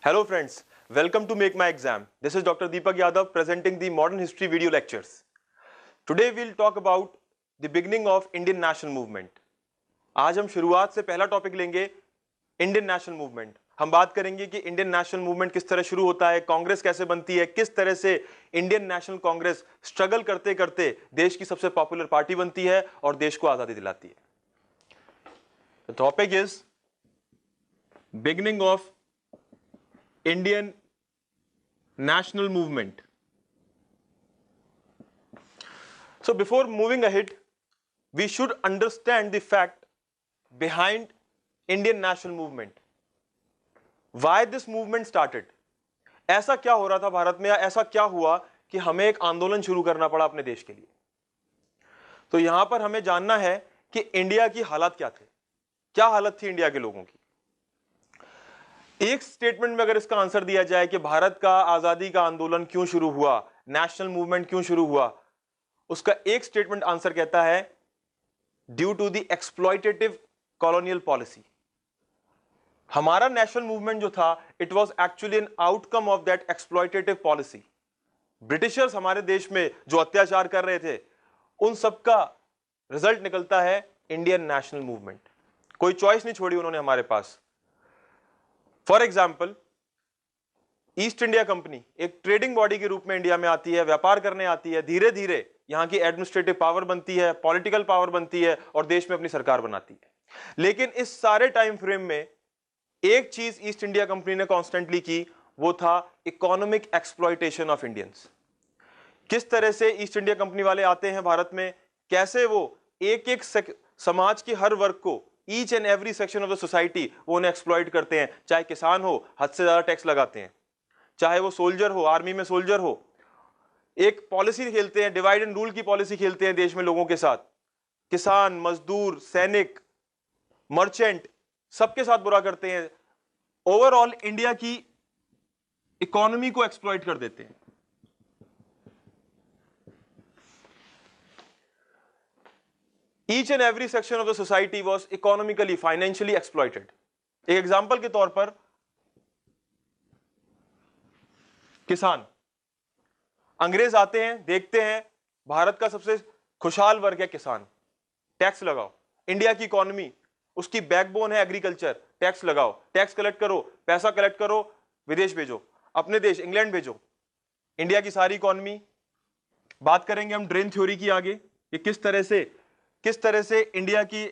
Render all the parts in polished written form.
Hello friends, welcome to Make My Exam. This is Dr. Deepak Yadav presenting the Modern History video lectures. Today we'll talk about the beginning of Indian National Movement. आज हम शुरुआत से पहला topic लेंगे Indian national movement. हम बात करेंगे कि इंडियन नेशनल मूवमेंट किस तरह शुरू होता है, कांग्रेस कैसे बनती है, किस तरह से इंडियन नेशनल कांग्रेस स्ट्रगल करते करते देश की सबसे पॉपुलर पार्टी बनती है और देश को आजादी दिलाती है. The topic is beginning of Indian national movement. So before moving ahead, we should understand the fact behind Indian national movement. Why this movement started? ऐसा क्या हो रहा था भारत में, या ऐसा क्या हुआ कि हमें एक आंदोलन शुरू करना पड़ा अपने देश के लिए? तो यहां पर हमें जानना है कि इंडिया की हालत क्या थे, क्या हालत थी इंडिया के लोगों की. एक स्टेटमेंट में अगर इसका आंसर दिया जाए कि भारत का आजादी का आंदोलन क्यों शुरू हुआ, नेशनल मूवमेंट क्यों शुरू हुआ, उसका एक स्टेटमेंट आंसर कहता है due to the exploitative colonial policy. हमारा नेशनल मूवमेंट जो था, it was actually an outcome of that exploitative policy. Britishers हमारे देश में जो अत्याचार कर रहे थे, उन सबका रिजल्ट निकलता है इंडियन नेशनल मूवमेंट. कोई चॉइस नहीं छोड़ी उन्होंने हमारे पास. For example, East India Company एक ट्रेडिंग बॉडी के रूप में इंडिया में आती है, व्यापार करने आती है, धीरे धीरे यहां की एडमिनिस्ट्रेटिव पावर बनती है, पॉलिटिकल पावर बनती है और देश में अपनी सरकार बनाती है. लेकिन इस सारे टाइम फ्रेम में एक चीज ईस्ट इंडिया कंपनी ने कॉन्स्टेंटली की, वो था इकोनॉमिक एक्सप्लॉयटेशन ऑफ इंडियंस. किस तरह से ईस्ट इंडिया कंपनी वाले आते हैं भारत में, कैसे वो एक एक समाज के हर वर्ग को, each and every section of the society, वो उन्हें एक्सप्लॉइट करते हैं. चाहे किसान हो, हद से ज्यादा टैक्स लगाते हैं, चाहे वो सोल्जर हो, आर्मी में सोल्जर हो. एक पॉलिसी खेलते हैं, डिवाइड एंड रूल की पॉलिसी खेलते हैं देश में लोगों के साथ. किसान, मजदूर, सैनिक, मर्चेंट, सबके साथ बुरा करते हैं. ओवरऑल इंडिया की इकोनॉमी को एक्सप्लॉइट कर देते हैं. Each and every section of the society was economically, financially exploited. एक एग्जाम्पल के तौर पर किसान, अंग्रेज आते हैं, देखते हैं भारत का सबसे खुशहाल वर्ग है किसान, टैक्स लगाओ. इंडिया की इकोनॉमी, उसकी बैकबोन है एग्रीकल्चर, टैक्स लगाओ, टैक्स कलेक्ट करो, पैसा कलेक्ट करो, विदेश भेजो, अपने देश इंग्लैंड भेजो. इंडिया की सारी इकोनॉमी. बात करेंगे हम ड्रेन थ्योरी की आगे, कि किस तरह से इंडिया की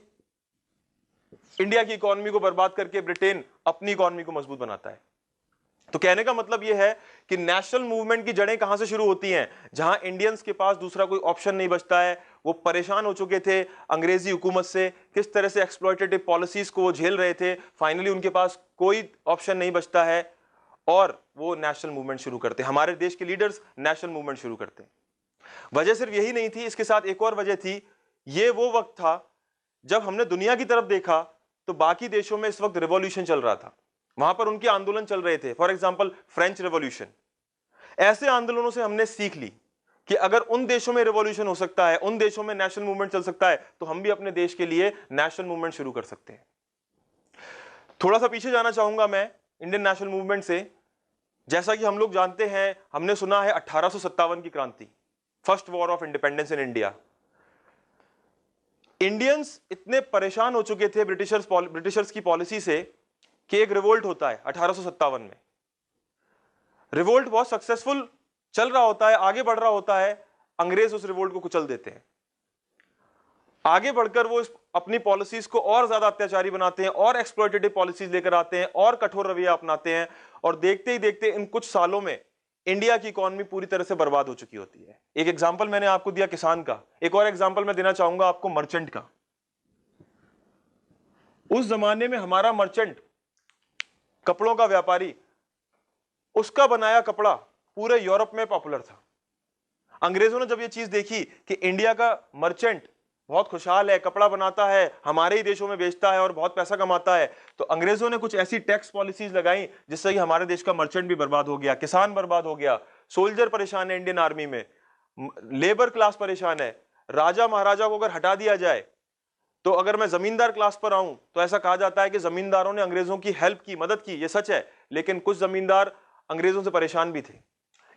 इकोनॉमी को बर्बाद करके ब्रिटेन अपनी इकोनॉमी को मजबूत बनाता है. तो कहने का मतलब यह है कि नेशनल मूवमेंट की जड़ें कहां से शुरू होती हैं, जहां इंडियंस के पास दूसरा कोई ऑप्शन नहीं बचता है. वो परेशान हो चुके थे अंग्रेजी हुकूमत से, किस तरह से एक्सप्लॉयटेटिव पॉलिसीज को वो झेल रहे थे. फाइनली उनके पास कोई ऑप्शन नहीं बचता है और वो नेशनल मूवमेंट शुरू करते हैं. हमारे देश के लीडर्स नेशनल मूवमेंट शुरू करते हैं. वजह सिर्फ यही नहीं थी, इसके साथ एक और वजह थी. ये वो वक्त था जब हमने दुनिया की तरफ देखा तो बाकी देशों में इस वक्त रिवॉल्यूशन चल रहा था, वहां पर उनके आंदोलन चल रहे थे. For example French revolution. ऐसे आंदोलनों से हमने सीख ली कि अगर उन देशों में रिवॉल्यूशन हो सकता है, उन देशों में नेशनल मूवमेंट चल सकता है, तो हम भी अपने देश के लिए नेशनल मूवमेंट शुरू कर सकते हैं. थोड़ा सा पीछे जाना चाहूंगा मैं इंडियन नेशनल मूवमेंट से. जैसा कि हम लोग जानते हैं, हमने सुना है 1857 की क्रांति, first war of independence in India. Indians इतने परेशान हो चुके थे ब्रिटिशर्स की पॉलिसी से कि एक रिवोल्ट होता है 1857 में. रिवोल्ट बहुत सक्सेसफुल चल रहा होता है, आगे बढ़ रहा होता है. अंग्रेज उस रिवोल्ट को कुचल देते हैं. आगे बढ़कर वो अपनी पॉलिसीज को और ज्यादा अत्याचारी बनाते हैं, और एक्सप्लॉयटेटिव पॉलिसीज लेकर आते हैं, और कठोर रवैया अपनाते हैं. और देखते ही देखते इन कुछ सालों में इंडिया की इकोनॉमी पूरी तरह से बर्बाद हो चुकी होती है. एक एग्जांपल मैंने आपको दिया किसान का, एक और एग्जांपल मैं देना चाहूंगा आपको मर्चेंट का. उस जमाने में हमारा मर्चेंट, कपड़ों का व्यापारी, उसका बनाया कपड़ा पूरे यूरोप में पॉपुलर था. अंग्रेजों ने जब यह चीज देखी कि इंडिया का मर्चेंट बहुत खुशहाल है, कपड़ा बनाता है, हमारे ही देशों में बेचता है और बहुत पैसा कमाता है, तो अंग्रेजों ने कुछ ऐसी टैक्स पॉलिसीज लगाई जिससे कि हमारे देश का मर्चेंट भी बर्बाद हो गया, किसान बर्बाद हो गया, सोल्जर परेशान है इंडियन आर्मी में, लेबर क्लास परेशान है. राजा महाराजा को अगर हटा दिया जाए तो अगर मैं जमींदार क्लास पर आऊं तो ऐसा कहा जाता है कि जमींदारों ने अंग्रेजों की हेल्प की, मदद की. ये सच है, लेकिन कुछ जमींदार अंग्रेजों से परेशान भी थे।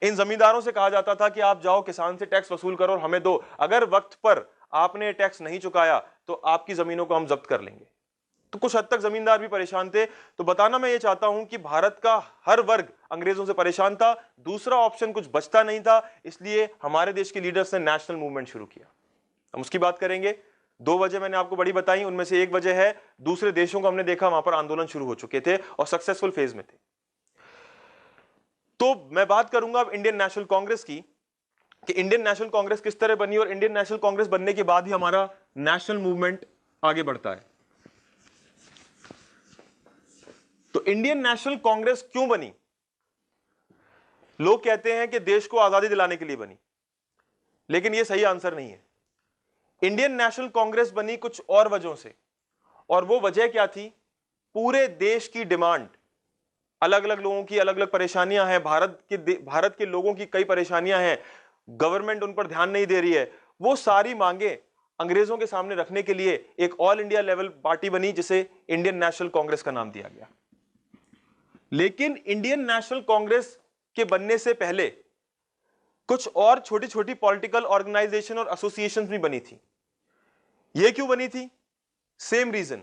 इन जमींदारों से कहा जाता था कि आप जाओ किसान से टैक्स वसूल करो और हमें दो, अगर वक्त पर आपने टैक्स नहीं चुकाया तो आपकी जमीनों को हम जब्त कर लेंगे। तो कुछ हद तक जमींदार भी परेशान थे। तो बताना मैं ये चाहता हूं कि भारत का हर वर्ग अंग्रेजों से परेशान था, दूसरा ऑप्शन कुछ बचता नहीं था, इसलिए हमारे देश के लीडर्स ने नेशनल मूवमेंट शुरू किया। हम उसकी बात करेंगे। दो वजह मैंने आपको बड़ी बताई, उनमें से एक वजह है दूसरे देशों को हमने देखा वहां पर आंदोलन शुरू हो चुके थे और सक्सेसफुल फेज में थे। तो मैं बात करूंगा अब इंडियन नेशनल कांग्रेस की, कि इंडियन नेशनल कांग्रेस किस तरह बनी और इंडियन नेशनल कांग्रेस बनने के बाद ही हमारा नेशनल मूवमेंट आगे बढ़ता है। तो इंडियन नेशनल कांग्रेस क्यों बनी? लोग कहते हैं कि देश को आजादी दिलाने के लिए बनी, लेकिन यह सही आंसर नहीं है। इंडियन नेशनल कांग्रेस बनी कुछ और वजहों से, और वो वजह क्या थी? पूरे देश की डिमांड, अलग अलग लोगों की अलग अलग परेशानियां हैं, भारत के लोगों की कई परेशानियां हैं, गवर्नमेंट उन पर ध्यान नहीं दे रही है, वो सारी मांगे अंग्रेजों के सामने रखने के लिए एक ऑल इंडिया लेवल पार्टी बनी जिसे इंडियन नेशनल कांग्रेस का नाम दिया गया। लेकिन इंडियन नेशनल कांग्रेस के बनने से पहले कुछ और छोटी छोटी पॉलिटिकल ऑर्गेनाइजेशन और एसोसिएशन भी बनी थी। ये क्यों बनी थी? सेम रीजन,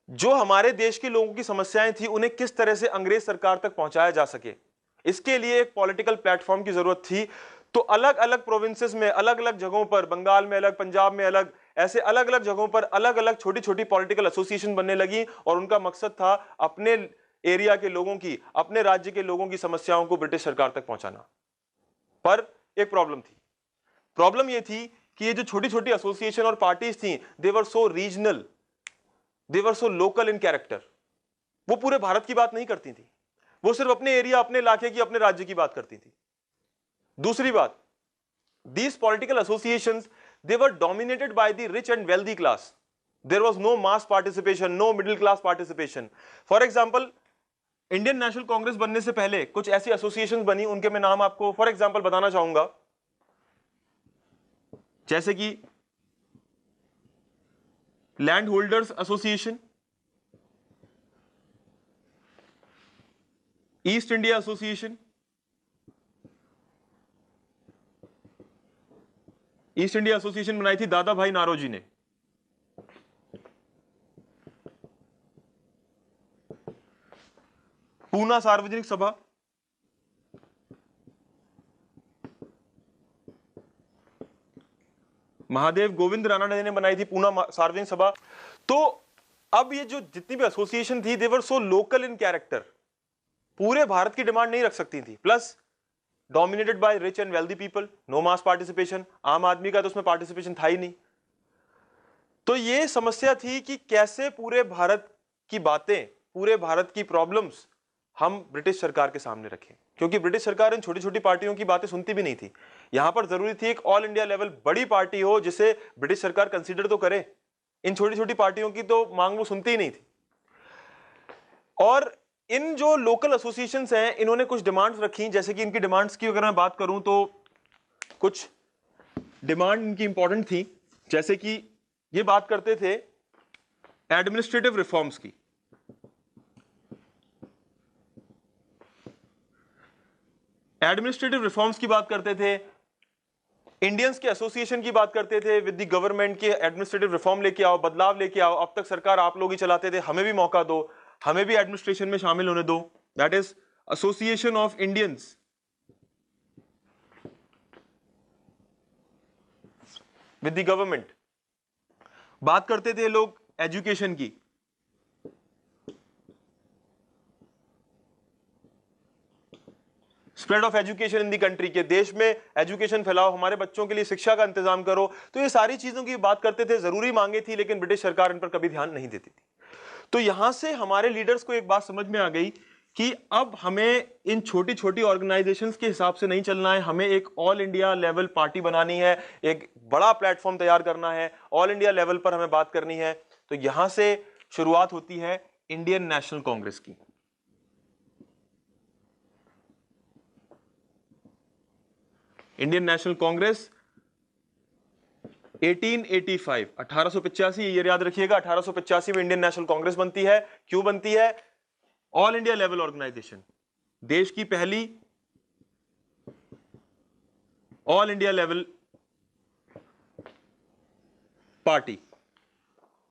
जो हमारे देश के लोगों की समस्याएं थी उन्हें किस तरह से अंग्रेज सरकार तक पहुंचाया जा सके, इसके लिए एक पॉलिटिकल प्लेटफॉर्म की जरूरत थी। तो अलग अलग प्रोविंसेस में, अलग अलग जगहों पर, बंगाल में अलग, पंजाब में अलग, ऐसे अलग अलग जगहों पर अलग अलग छोटी छोटी पॉलिटिकल एसोसिएशन बनने लगी और उनका मकसद था अपने एरिया के लोगों की, अपने राज्य के लोगों की समस्याओं को ब्रिटिश सरकार तक पहुंचाना। पर एक प्रॉब्लम थी। प्रॉब्लम यह थी कि ये जो छोटी छोटी एसोसिएशन और पार्टीज थी, they were so regional, they were so local in character. वो पूरे भारत की बात नहीं करती थी, वो सिर्फ अपने एरिया, अपने इलाके की, अपने राज्य की बात करती थी। दूसरी बात, these political associations, they were dominated by the rich and wealthy class. There was no mass participation, no middle class participation. For example, Indian national Congress बनने से पहले कुछ ऐसी एसोसिएशन बनी, उनके मैं नाम आपको फॉर एग्जांपल बताना चाहूंगा, जैसे कि land holders association, east India association, east India association बनाई थी दादा भाई नारोजी ने। पूना सार्वजनिक सभा, महादेव गोविंद राणा ने बनाई थी पूना सार्वजनिक सभा। तो अब ये जो जितनी भी एसोसिएशन थी, they were so local in character, पूरे भारत की डिमांड नहीं रख सकती थी, plus dominated by rich and wealthy people, no mass participation, आम आदमी का तो उसमें पार्टिसिपेशन था ही नहीं। तो ये समस्या थी कि कैसे पूरे भारत की बातें, पूरे भारत की प्रॉब्लम्स हम ब्रिटिश सरकार के सामने रखें, क्योंकि ब्रिटिश सरकार इन छोटी छोटी पार्टियों की बातें सुनती भी नहीं थी। यहां पर जरूरी थी एक ऑल इंडिया लेवल बड़ी पार्टी हो जिसे ब्रिटिश सरकार कंसीडर तो करे। इन छोटी छोटी पार्टियों की तो मांग वो सुनती ही नहीं थी। और इन जो लोकल एसोसिएशंस हैं, इन्होंने कुछ डिमांड्स रखी, जैसे कि इनकी डिमांड्स की अगर मैं बात करूं तो कुछ डिमांड इनकी इंपॉर्टेंट थी, जैसे कि ये बात करते थे एडमिनिस्ट्रेटिव रिफॉर्म्स की। एडमिनिस्ट्रेटिव रिफॉर्म्स की बात करते थे, इंडियंस के एसोसिएशन की बात करते थे विद द गवर्नमेंट के एडमिनिस्ट्रेटिव रिफॉर्म लेके आओ, बदलाव लेके आओ, अब तक सरकार आप लोग ही चलाते थे, हमें भी मौका दो, हमें भी एडमिनिस्ट्रेशन में शामिल होने दो। That is association of Indians with the government. बात करते थे लोग एजुकेशन की, spread of education in the country, के देश में एजुकेशन फैलाओ, हमारे बच्चों के लिए शिक्षा का इंतजाम करो। तो ये सारी चीजों की बात करते थे, जरूरी मांगे थी, लेकिन ब्रिटिश सरकार इन पर कभी ध्यान नहीं देती थी। तो यहां से हमारे लीडर्स को एक बात समझ में आ गई कि अब हमें इन छोटी छोटी ऑर्गेनाइजेशंस के हिसाब से नहीं चलना है, हमें एक ऑल इंडिया लेवल पार्टी बनानी है, एक बड़ा प्लेटफॉर्म तैयार करना है, ऑल इंडिया लेवल पर हमें बात करनी है। तो यहां से शुरुआत होती है इंडियन नेशनल कांग्रेस की। इंडियन नेशनल कांग्रेस 1885, 1885, ये याद रखिएगा, 1885 में इंडियन नेशनल कांग्रेस बनती है। क्यों बनती है? ऑल इंडिया लेवल ऑर्गेनाइजेशन, देश की पहली ऑल इंडिया लेवल पार्टी।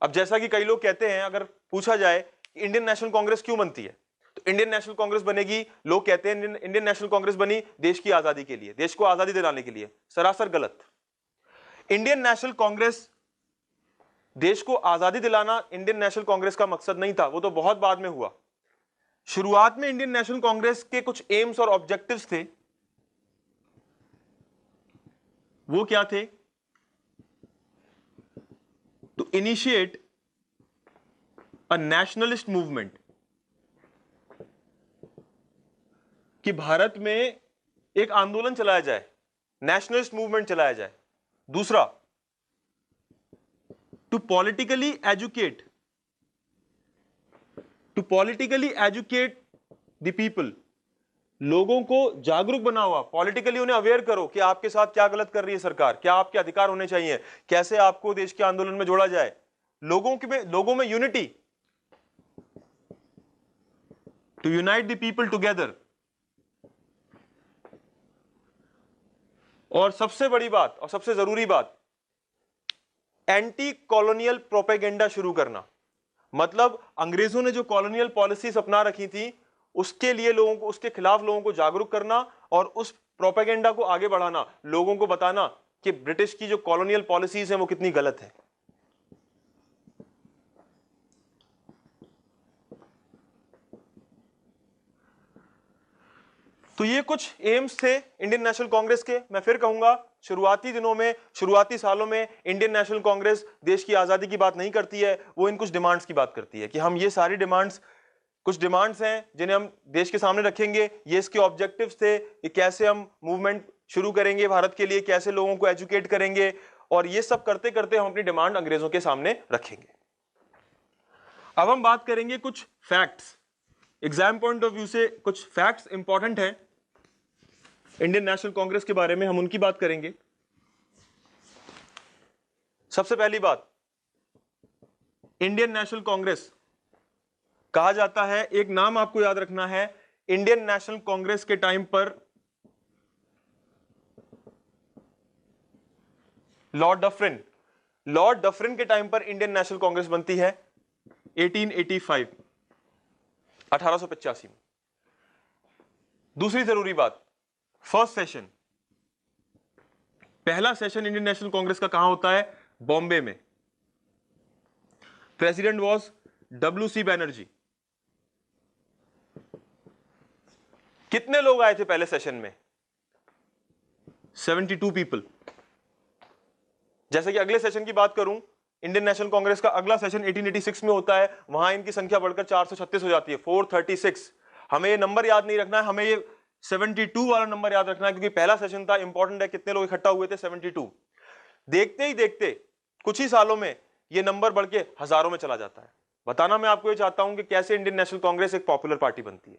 अब जैसा कि कई लोग कहते हैं, अगर पूछा जाए कि इंडियन नेशनल कांग्रेस क्यों बनती है, तो इंडियन नेशनल कांग्रेस बनेगी, लोग कहते हैं इंडियन नेशनल कांग्रेस बनी देश की आजादी के लिए, देश को आजादी दिलाने के लिए। सरासर गलत। इंडियन नेशनल कांग्रेस, देश को आजादी दिलाना इंडियन नेशनल कांग्रेस का मकसद नहीं था, वो तो बहुत बाद में हुआ। शुरुआत में इंडियन नेशनल कांग्रेस के कुछ एम्स और ऑब्जेक्टिव्स थे। वो क्या थे? To initiate a nationalist movement, कि भारत में एक आंदोलन चलाया जाए, नेशनलिस्ट मूवमेंट चलाया जाए। दूसरा, to politically educate the people, लोगों को जागरूक बनाओ, पॉलिटिकली उन्हें अवेयर करो कि आपके साथ क्या गलत कर रही है सरकार, क्या आपके अधिकार होने चाहिए, कैसे आपको देश के आंदोलन में जोड़ा जाए। लोगों में unity, to unite the people together. और सबसे बड़ी बात और सबसे जरूरी बात, एंटी कॉलोनियल प्रोपेगेंडा शुरू करना। मतलब अंग्रेजों ने जो कॉलोनियल पॉलिसीज अपना रखी थी, उसके लिए लोगों को, उसके खिलाफ लोगों को जागरूक करना और उस प्रोपेगेंडा को आगे बढ़ाना, लोगों को बताना कि ब्रिटिश की जो कॉलोनियल पॉलिसीज हैं वो कितनी गलत है। तो ये कुछ एम्स थे इंडियन नेशनल कांग्रेस के। मैं फिर कहूंगा, शुरुआती दिनों में, शुरुआती सालों में इंडियन नेशनल कांग्रेस देश की आजादी की बात नहीं करती है, वो इन कुछ डिमांड्स की बात करती है कि हम ये सारी डिमांड्स, कुछ डिमांड्स हैं जिन्हें हम देश के सामने रखेंगे, ये इसके ऑब्जेक्टिव्स थे कि कैसे हम मूवमेंट शुरू करेंगे भारत के लिए, कैसे लोगों को एजुकेट करेंगे, और ये सब करते करते हम अपनी डिमांड अंग्रेजों के सामने रखेंगे। अब हम बात करेंगे कुछ facts, exam point of view से कुछ फैक्ट्स इंपॉर्टेंट हैं इंडियन नेशनल कांग्रेस के बारे में, हम उनकी बात करेंगे। सबसे पहली बात, इंडियन नेशनल कांग्रेस कहा जाता है, एक नाम आपको याद रखना है, इंडियन नेशनल कांग्रेस के टाइम पर लॉर्ड डफरिन के टाइम पर इंडियन नेशनल कांग्रेस बनती है 1885, 1885 में। दूसरी जरूरी बात, फर्स्ट सेशन, पहला सेशन इंडियन नेशनल कांग्रेस का कहां होता है? बॉम्बे में। President was WC Banerjee. कितने लोग आए थे पहले सेशन में? 72 पीपल। जैसे कि अगले सेशन की बात करूं, इंडियन नेशनल कांग्रेस का अगला सेशन 1886 में होता है, वहां इनकी संख्या बढ़कर 436 हो जाती है, 436। हमें ये नंबर याद नहीं रखना है, हमें ये 72 वाला नंबर याद रखना है, क्योंकि पहला सेशन था, इंपॉर्टेंट है, कितने लोग इकट्ठा हुए थे? 72। देखते ही देखते कुछ ही सालों में ये नंबर बढ़ के हजारों में चला जाता है। बताना मैं आपको ये चाहता हूं कि कैसे इंडियन नेशनल कांग्रेस एक पॉपुलर पार्टी बनती है।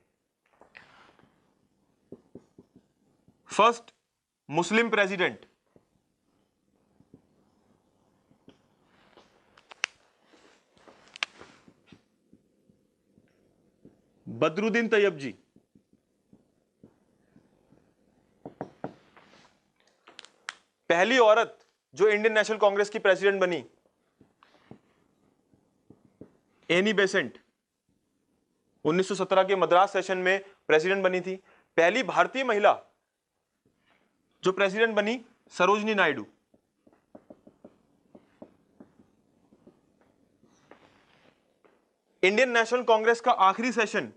First Muslim president, Badruddin Tyab ji. पहली औरत जो इंडियन नेशनल कांग्रेस की प्रेसिडेंट बनी, एनी बेसेंट, 1917 के मद्रास सेशन में प्रेसिडेंट बनी थी। पहली भारतीय महिला जो प्रेसिडेंट बनी, सरोजनी नायडू। इंडियन नेशनल कांग्रेस का आखिरी सेशन,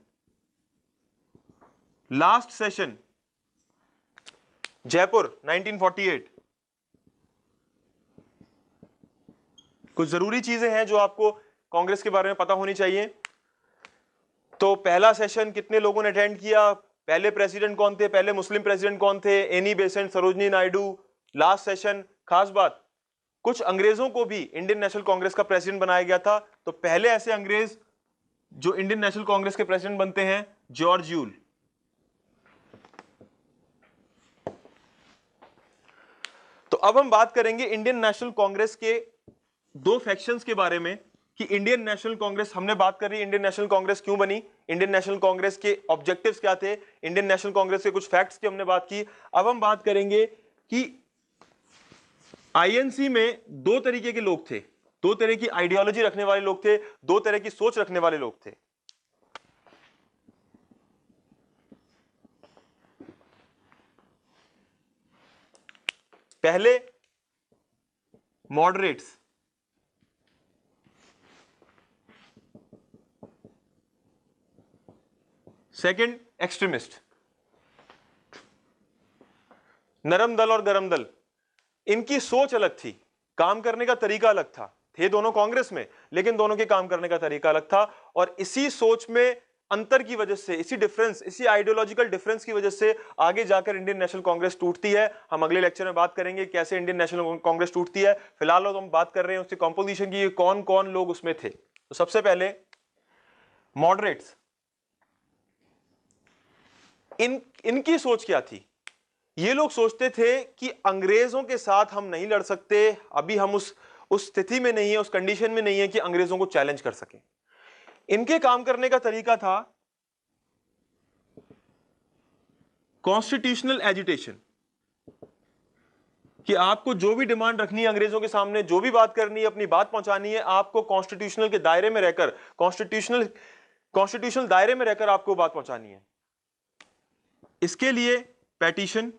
लास्ट सेशन, जयपुर, 1948। कुछ जरूरी चीजें हैं जो आपको कांग्रेस के बारे में पता होनी चाहिए। तो पहला सेशन कितने लोगों ने अटेंड किया, पहले प्रेसिडेंट कौन थे, पहले मुस्लिम प्रेसिडेंट कौन थे, Annie Besant, Sarojini Naidu. Last session, खास बात, कुछ अंग्रेजों को भी इंडियन नेशनल कांग्रेस का प्रेसिडेंट बनाया गया था। तो पहले ऐसे अंग्रेज जो इंडियन नेशनल कांग्रेस के प्रेसिडेंट बनते हैं, जॉर्ज यूल। तो अब हम बात करेंगे इंडियन नेशनल कांग्रेस के दो फैक्शंस के बारे में कि इंडियन नेशनल कांग्रेस, हमने बात करी इंडियन नेशनल कांग्रेस क्यों बनी, इंडियन नेशनल कांग्रेस के ऑब्जेक्टिव्स क्या थे, इंडियन नेशनल कांग्रेस के कुछ फैक्ट्स की हमने बात की। अब हम बात करेंगे कि आईएनसी में दो तरीके के लोग थे, दो तरह की आइडियोलॉजी रखने वाले लोग थे, दो तरह की सोच रखने वाले लोग थे। पहले मॉडरेट्स, सेकंड एक्सट्रीमिस्ट। नरम दल और गरम दल, इनकी सोच अलग थी, काम करने का तरीका अलग था। थे दोनों कांग्रेस में, लेकिन दोनों के काम करने का तरीका अलग था। और इसी सोच में अंतर की वजह से, इसी डिफरेंस, इसी आइडियोलॉजिकल डिफरेंस की वजह से आगे जाकर इंडियन नेशनल कांग्रेस टूटती है। हम अगले लेक्चर में बात करेंगे कैसे इंडियन नेशनल कांग्रेस टूटती है। फिलहाल तो हम बात कर रहे हैं उसकी कंपोजिशन की, कौन कौन लोग उसमें थे। तो सबसे पहले मॉडरेट्स, इनकी सोच क्या थी? ये लोग सोचते थे कि अंग्रेजों के साथ हम नहीं लड़ सकते, अभी हम उस स्थिति में नहीं है, उस कंडीशन में नहीं है कि अंग्रेजों को चैलेंज कर सके। इनके काम करने का तरीका था कॉन्स्टिट्यूशनल एजिटेशन, कि आपको जो भी डिमांड रखनी है अंग्रेजों के सामने, जो भी बात करनी है, अपनी बात पहुंचानी है, आपको कॉन्स्टिट्यूशनल के दायरे में रहकर, कॉन्स्टिट्यूशनल दायरे में रहकर आपको बात पहुंचानी है। इसके लिए पेटिशन,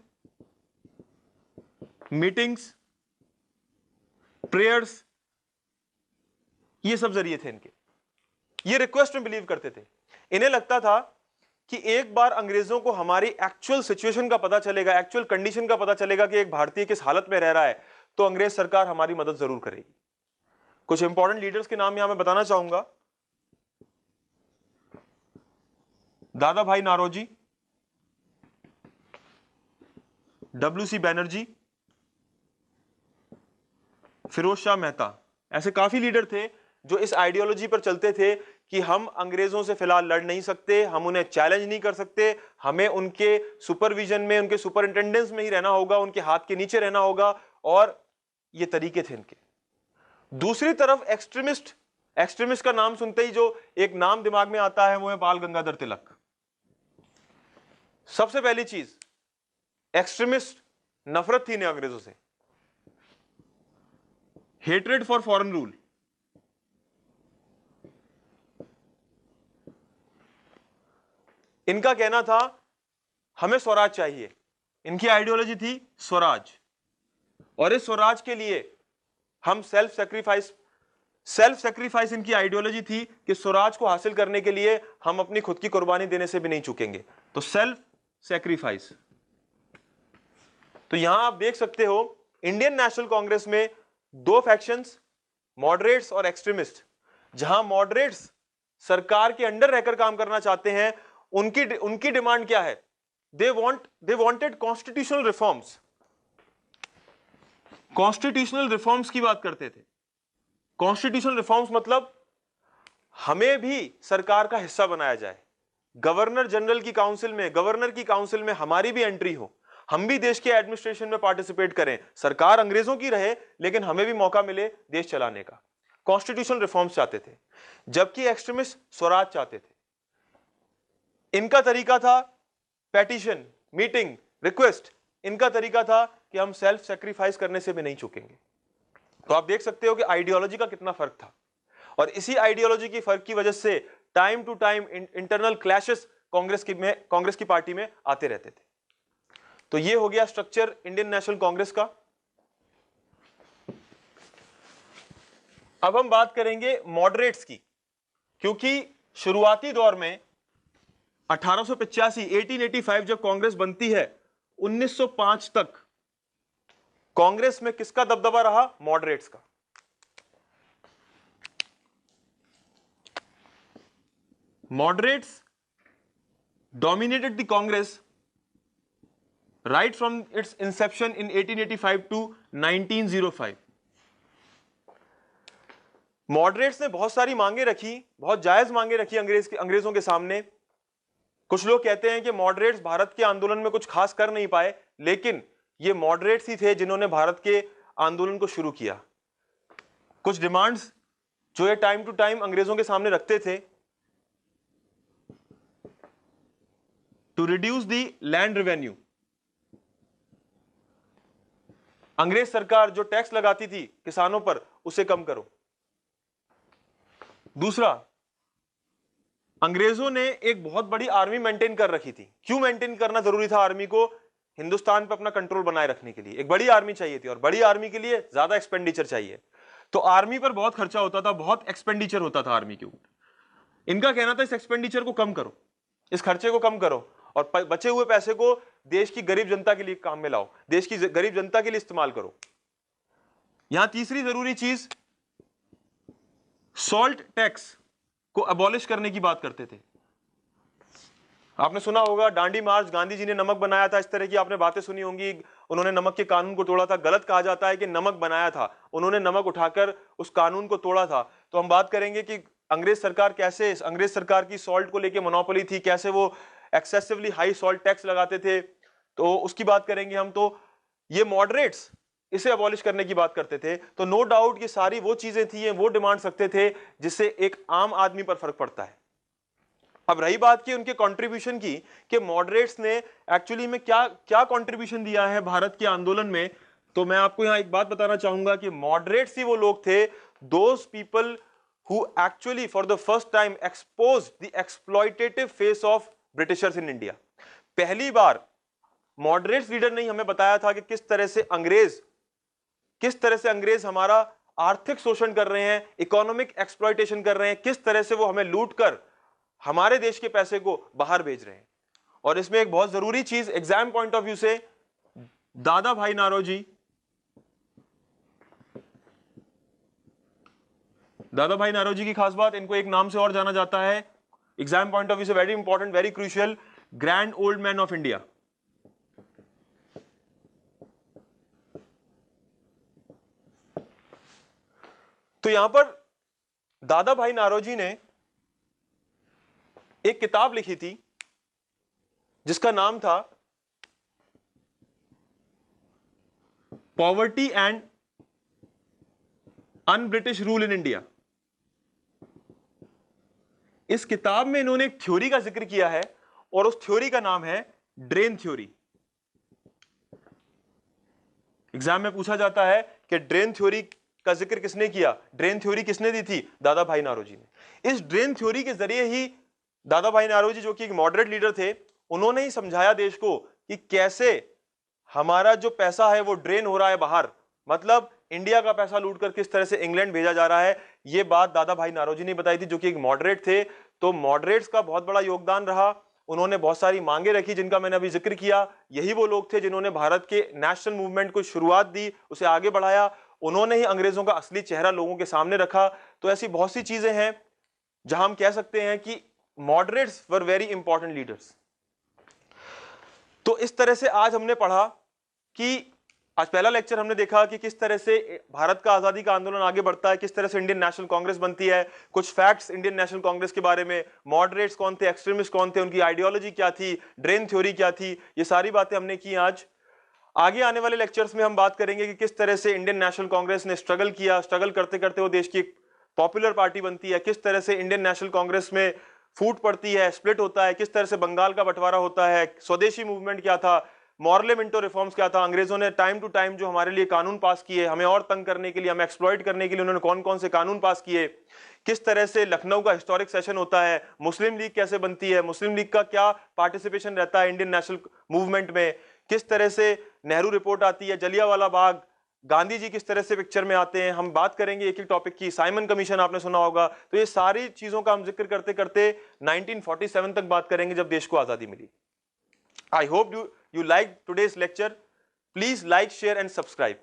मीटिंग्स, प्रेयर्स, ये सब जरिए थे इनके। ये रिक्वेस्ट में बिलीव करते थे। इन्हें लगता था कि एक बार अंग्रेजों को हमारी एक्चुअल सिचुएशन का पता चलेगा, एक्चुअल कंडीशन का पता चलेगा कि एक भारतीय किस हालत में रह रहा है, तो अंग्रेज सरकार हमारी मदद जरूर करेगी। कुछ इंपॉर्टेंट लीडर्स के नाम यहां मैं बताना चाहूंगा। दादा भाई नारोजी, डब्ल्यू.सी. बैनर्जी, फिरोज शाह मेहता, ऐसे काफी लीडर थे जो इस आइडियोलॉजी पर चलते थे कि हम अंग्रेजों से फिलहाल लड़ नहीं सकते, हम उन्हें चैलेंज नहीं कर सकते, हमें उनके सुपरविजन में, उनके सुपरिंटेंडेंस में ही रहना होगा, उनके हाथ के नीचे रहना होगा। और ये तरीके थे इनके। दूसरी तरफ एक्सट्रीमिस्ट, एक्सट्रीमिस्ट का नाम सुनते ही जो एक नाम दिमाग में आता है वो है बाल गंगाधर तिलक। सबसे पहली चीज, एक्सट्रीमिस्ट नफरत थी इन्हें अंग्रेजों से, हेट्रेड फॉर फॉरेन रूल। इनका कहना था हमें स्वराज चाहिए, इनकी आइडियोलॉजी थी स्वराज, और इस स्वराज के लिए हम सेल्फ सेक्रीफाइस इनकी आइडियोलॉजी थी कि स्वराज को हासिल करने के लिए हम अपनी खुद की कुर्बानी देने से भी नहीं चूकेंगे। तो सेल्फ सेक्रीफाइस। तो यहां आप देख सकते हो इंडियन नेशनल कांग्रेस में दो फैक्शंस, मॉडरेट्स और एक्सट्रीमिस्ट। जहां मॉडरेट्स सरकार के अंडर रहकर काम करना चाहते हैं, उनकी डिमांड क्या है? They wanted constitutional reforms, constitutional reforms की बात करते थे। कॉन्स्टिट्यूशनल रिफॉर्म्स मतलब हमें भी सरकार का हिस्सा बनाया जाए, गवर्नर जनरल की काउंसिल में, गवर्नर की काउंसिल में हमारी भी एंट्री हो, हम भी देश के एडमिनिस्ट्रेशन में पार्टिसिपेट करें, सरकार अंग्रेजों की रहे लेकिन हमें भी मौका मिले देश चलाने का। कॉन्स्टिट्यूशनल रिफॉर्म्स चाहते थे, जबकि एक्सट्रीमिस्ट स्वराज चाहते थे। इनका तरीका था पेटिशन, मीटिंग, रिक्वेस्ट। इनका तरीका था कि हम सेल्फ सेक्रीफाइस करने से भी नहीं चूकेंगे। तो आप देख सकते हो कि आइडियोलॉजी का कितना फर्क था, और इसी आइडियोलॉजी की फर्क की वजह से time to time internal clashes Congress की पार्टी में आते रहते थे। तो ये हो गया स्ट्रक्चर इंडियन नेशनल कांग्रेस का। अब हम बात करेंगे मॉडरेट्स की, क्योंकि शुरुआती दौर में 1885 जब कांग्रेस बनती है, 1905 तक कांग्रेस में किसका दबदबा रहा? मॉडरेट्स का। Moderates dominated the Congress right from its inception in 1885 to 1905. Moderates ने बहुत सारी मांगे रखी, बहुत जायज मांगे रखी अंग्रेजों के सामने। कुछ लोग कहते हैं कि मॉडरेट्स भारत के आंदोलन में कुछ खास कर नहीं पाए, लेकिन ये मॉडरेट्स ही थे जिन्होंने भारत के आंदोलन को शुरू किया। कुछ डिमांड्स जो ये टाइम टू टाइम अंग्रेजों के सामने रखते थे, to reduce the land revenue. अंग्रेज सरकार जो टैक्स लगाती थी किसानों पर उसे कम करो। दूसरा, अंग्रेजों ने एक बहुत बड़ी आर्मी मेंटेन कर रखी थी। क्यों मेंटेन करना जरूरी था आर्मी को? हिंदुस्तान पर अपना कंट्रोल बनाए रखने के लिए एक बड़ी आर्मी चाहिए थी, और बड़ी आर्मी के लिए ज्यादा एक्सपेंडिचर चाहिए। तो आर्मी पर बहुत खर्चा होता था, बहुत एक्सपेंडिचर होता था आर्मी के ऊपर। इनका कहना था इस एक्सपेंडिचर को कम करो, इस खर्चे को कम करो, और बचे हुए पैसे को देश की गरीब जनता के लिए काम में लाओ, देश की गरीब जनता के लिए इस्तेमाल करो। यहां तीसरी जरूरी चीज, सॉल्ट टैक्स को अबॉलिश करने की बात करते थे। आपने सुना होगा डांडी मार्च, गांधी जी ने नमक बनाया था, इस तरह की आपने बातें सुनी होंगी। उन्होंने नमक के कानून को तोड़ा था। गलत कहा जाता है कि नमक बनाया था, उन्होंने नमक उठाकर उस कानून को तोड़ा था। तो हम बात करेंगे कि अंग्रेज सरकार कैसे, अंग्रेज सरकार की सॉल्ट को लेकर मोनोपोली थी, कैसे वो एक्सेसिवली हाई सॉल्ट टैक्स लगाते थे, तो उसकी बात करेंगे हम। तो ये मॉडरेट्स इसे अबॉलिश करने की बात करते थे। तो नो डाउट ये सारी वो चीजें थी, वो डिमांड सकते थे जिससे एक आम आदमी पर फर्क पड़ता है। अब रही बात की उनके कंट्रीब्यूशन की, कि मॉडरेट्स ने एक्चुअली में क्या क्या कंट्रीब्यूशन दिया है भारत के आंदोलन में, तो मैं आपको यहां एक बात बताना चाहूंगा कि मॉडरेट्स ही वो लोग थे, those people who actually for the first time expose the exploitative face of Britishers in India. पहली बार मॉडरेट्स लीडर ने हमें बताया था कि किस तरह से अंग्रेज हमारा आर्थिक शोषण कर रहे हैं, इकोनॉमिक एक्सप्लॉइटेशन कर रहे हैं, किस तरह से वो हमें लूट कर हमारे देश के पैसे को बाहर भेज रहे हैं। और इसमें एक बहुत जरूरी चीज एग्जाम पॉइंट ऑफ व्यू से, दादा भाई नारोजी, दादा भाई नारोजी की खास बात, इनको एक नाम से और जाना जाता है एग्जाम पॉइंट ऑफ व्यू से, very important, very crucial, grand old man of India. तो यहां पर दादा भाई नारोजी ने एक किताब लिखी थी जिसका नाम था poverty and un British rule in India. इस किताब में इन्होंने एक थ्योरी का जिक्र किया है, और उस थ्योरी का नाम है ड्रेन थ्योरी। एग्जाम में पूछा जाता है कि ड्रेन थ्योरी का जिक्र किसने किया, ड्रेन थ्योरी किसने दी थी? दादा भाई नारोजी ने। इस ड्रेन थ्योरी के जरिए ही दादा भाई नारोजी, जो कि एक मॉडरेट लीडर थे, उन्होंने ही समझाया देश को कि कैसे हमारा जो पैसा है वो ड्रेन हो रहा है बाहर, मतलब इंडिया का पैसा लूटकर किस तरह से इंग्लैंड भेजा जा रहा है। ये बात दादा भाई नारोजी ने बताई थी, जो कि एक मॉडरेट थे। तो मॉडरेट्स का बहुत बड़ा योगदान रहा, उन्होंने बहुत सारी मांगे रखी जिनका मैंने अभी जिक्र किया। यही वो लोग थे जिन्होंने भारत के नेशनल मूवमेंट को शुरुआत दी, उसे आगे बढ़ाया। उन्होंने ही अंग्रेजों का असली चेहरा लोगों के सामने रखा। तो ऐसी बहुत सी चीजें हैं जहां हम कह सकते हैं कि moderates were very important leaders. तो इस तरह से आज हमने पढ़ा कि आज पहला लेक्चर हमने देखा कि किस तरह से भारत का आजादी का आंदोलन आगे बढ़ता है, किस तरह से इंडियन नेशनल कांग्रेस बनती है, कुछ फैक्ट्स इंडियन नेशनल कांग्रेस के बारे में, मॉडरेट्स कौन थे, एक्सट्रीमिस्ट कौन थे, उनकी आइडियोलॉजी क्या थी, ड्रेन थ्योरी क्या थी, ये सारी बातें हमने की आज। आगे आने वाले लेक्चर्स में हम बात करेंगे कि किस तरह से इंडियन नेशनल कांग्रेस ने स्ट्रगल किया, स्ट्रगल करते करते वो देश की एक पॉपुलर पार्टी बनती है, किस तरह से इंडियन नेशनल कांग्रेस में फूट पड़ती है, स्प्लिट होता है, किस तरह से बंगाल का बंटवारा होता है, स्वदेशी मूवमेंट क्या था, मॉरले मिंटो रिफॉर्म्स क्या था, अंग्रेजों ने टाइम टू टाइम जो हमारे लिए कानून पास किए, हमें और तंग करने के लिए, हमें एक्सप्लॉइट करने के लिए उन्होंने कौन कौन से कानून पास किए, किस तरह से लखनऊ का हिस्टोरिक सेशन होता है, मुस्लिम लीग कैसे बनती है, मुस्लिम लीग का क्या पार्टिसिपेशन रहता है इंडियन नेशनल मूवमेंट में, किस तरह से नेहरू रिपोर्ट आती है, जलियांवाला बाग, गांधी जी किस तरह से पिक्चर में आते हैं। हम बात करेंगे एक एक टॉपिक की, साइमन कमीशन आपने सुना होगा। तो ये सारी चीजों का हम जिक्र करते करते 1947 तक बात करेंगे जब देश को आजादी मिली। I hope you liked today's lecture. Please like, share and subscribe.